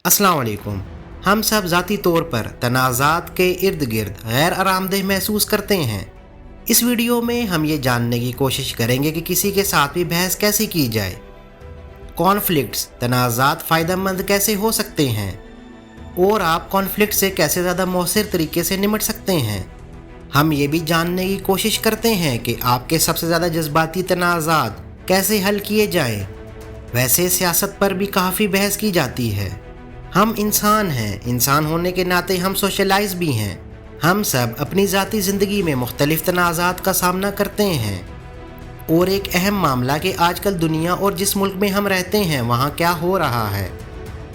अस्सलाम वालेकुम। हम सब ज़ाती तौर पर तनाज़ात के इर्द गिर्द गैर आरामदेह महसूस करते हैं। इस वीडियो में हम ये जानने की कोशिश करेंगे कि किसी के साथ भी बहस कैसे की जाए, कॉन्फ्लिक्ट्स तनाज़ात फ़ायदेमंद कैसे हो सकते हैं और आप कॉन्फ्लिक्ट से कैसे ज़्यादा मौसर तरीके से निपट सकते हैं। हम ये भी जानने की कोशिश करते हैं कि आपके सबसे ज़्यादा जज्बाती तनाज़ात कैसे हल किए जाएं। वैसे सियासत पर भी काफ़ी बहस की जाती है। हम इंसान हैं, इंसान होने के नाते हम सोशलाइज भी हैं। हम सब अपनी ज़ाती ज़िंदगी में मुख्तलिफ तनाज़ात का सामना करते हैं और एक अहम मामला कि आजकल दुनिया और जिस मुल्क में हम रहते हैं वहाँ क्या हो रहा है।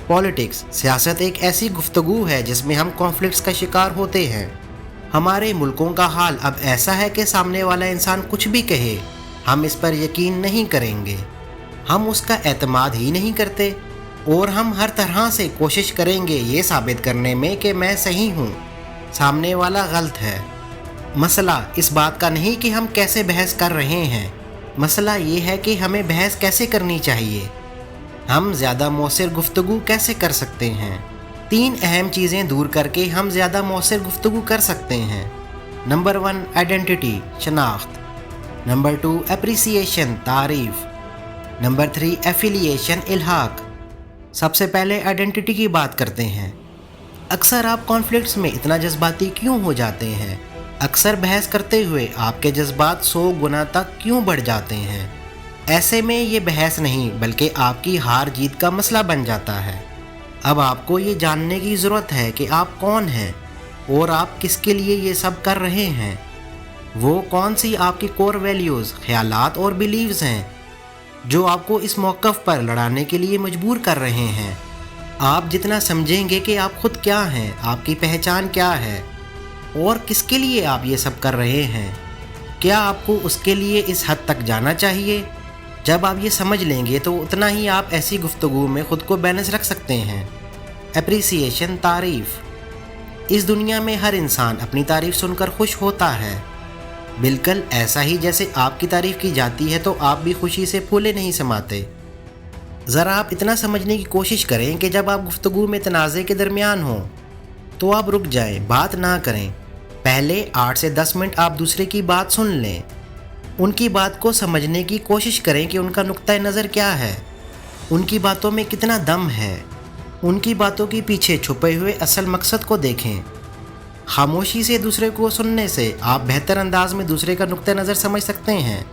पॉलिटिक्स सियासत एक ऐसी गुफ्तगू है जिसमें हम कॉन्फ्लिक्ट्स का शिकार होते हैं। हमारे मुल्कों का हाल अब ऐसा है कि सामने वाला इंसान कुछ भी कहे हम इस पर यकीन नहीं करेंगे, हम उसका एतमाद ही नहीं करते और हम हर तरह से कोशिश करेंगे ये साबित करने में कि मैं सही हूँ, सामने वाला गलत है। मसला इस बात का नहीं कि हम कैसे बहस कर रहे हैं, मसला ये है कि हमें बहस कैसे करनी चाहिए, हम ज़्यादा मौसर गुफ्तगू कैसे कर सकते हैं। 3 अहम चीज़ें दूर करके हम ज़्यादा मौसर गुफ्तगू कर सकते हैं। नंबर 1 आइडेंटिटी शनाख्त, नंबर 2 एप्रिसिएशन तारीफ़, नंबर 3 एफिलिएशन इल्हाक। सबसे पहले आइडेंटिटी की बात करते हैं। अक्सर आप कॉन्फ्लिक्ट्स में इतना जज्बाती क्यों हो जाते हैं? अक्सर बहस करते हुए आपके जज्बात 100 गुना तक क्यों बढ़ जाते हैं? ऐसे में ये बहस नहीं बल्कि आपकी हार जीत का मसला बन जाता है। अब आपको ये जानने की ज़रूरत है कि आप कौन हैं और आप किसके लिए ये सब कर रहे हैं। वो कौन सी आपकी कोर वैल्यूज़, ख्यालात और बिलीव्स हैं जो आपको इस मौक़िफ़ पर लड़ाने के लिए मजबूर कर रहे हैं। आप जितना समझेंगे कि आप खुद क्या हैं, आपकी पहचान क्या है और किसके लिए आप ये सब कर रहे हैं, क्या आपको उसके लिए इस हद तक जाना चाहिए। जब आप ये समझ लेंगे तो उतना ही आप ऐसी गुफ्तगू में ख़ुद को बैलेंस रख सकते हैं। एप्रिसिएशन तारीफ़। इस दुनिया में हर इंसान अपनी तारीफ़ सुनकर खुश होता है, बिल्कुल ऐसा ही जैसे आपकी तारीफ़ की जाती है तो आप भी खुशी से फूले नहीं समाते। ज़रा आप इतना समझने की कोशिश करें कि जब आप गुफ्तगू में तनाज़े के दरमियान हों तो आप रुक जाएं, बात ना करें। पहले 8 से 10 मिनट आप दूसरे की बात सुन लें, उनकी बात को समझने की कोशिश करें कि उनका नुक्ता नज़र क्या है, उनकी बातों में कितना दम है, उनकी बातों के पीछे छुपे हुए असल मकसद को देखें। खामोशी से दूसरे को सुनने से आप बेहतर अंदाज में दूसरे का नुक्ता नज़र समझ सकते हैं।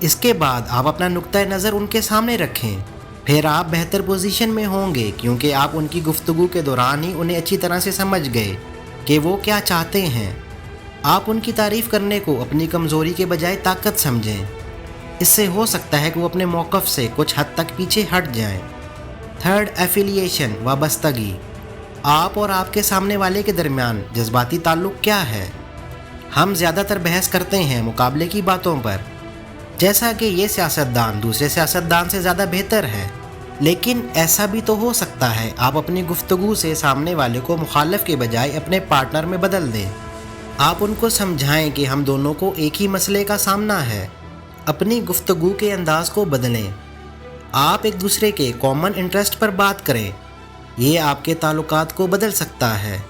इसके बाद आप अपना नुक्ता नज़र उनके सामने रखें, फिर आप बेहतर पोजीशन में होंगे क्योंकि आप उनकी गुफ्तगू के दौरान ही उन्हें अच्छी तरह से समझ गए कि वो क्या चाहते हैं। आप उनकी तारीफ़ करने को अपनी कमज़ोरी के बजाय ताकत समझें, इससे हो सकता है कि वो अपने मौक़िफ़ से कुछ हद तक पीछे हट जाएं। 3 एफिलिएशन वाबस्तगी। आप और आपके सामने वाले के दरमियान जज्बाती ताल्लुक़ क्या है? हम ज़्यादातर बहस करते हैं मुकाबले की बातों पर, जैसा कि ये सियासतदान दूसरे सियासतदान से ज़्यादा बेहतर है। लेकिन ऐसा भी तो हो सकता है आप अपनी गुफ्तगू से सामने वाले को मुखालिफ के बजाय अपने पार्टनर में बदल दें। आप उनको समझाएं कि हम दोनों को एक ही मसले का सामना है। अपनी गुफ्तगू के अंदाज़ को बदलें, आप एक दूसरे के कॉमन इंटरेस्ट पर बात करें, ये आपके ताल्लुकात को बदल सकता है।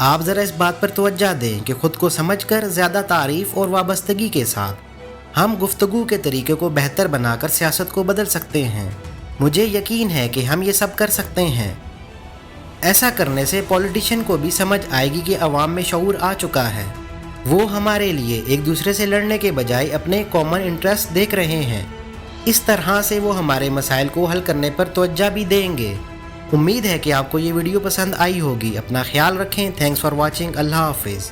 आप ज़रा इस बात पर तवज्जो दें कि ख़ुद को समझकर ज़्यादा तारीफ़ और वाबस्तगी के साथ हम गुफ्तगू के तरीके को बेहतर बनाकर सियासत को बदल सकते हैं। मुझे यकीन है कि हम ये सब कर सकते हैं। ऐसा करने से पॉलिटिशियन को भी समझ आएगी कि अवाम में शऊर आ चुका है, वो हमारे लिए एक दूसरे से लड़ने के बजाय अपने कॉमन इंटरेस्ट देख रहे हैं। इस तरह से वो हमारे मसाइल को हल करने पर तवज्जो भी देंगे। उम्मीद है कि आपको ये वीडियो पसंद आई होगी। अपना ख्याल रखें। Thanks for watching. अल्लाह हाफिज़।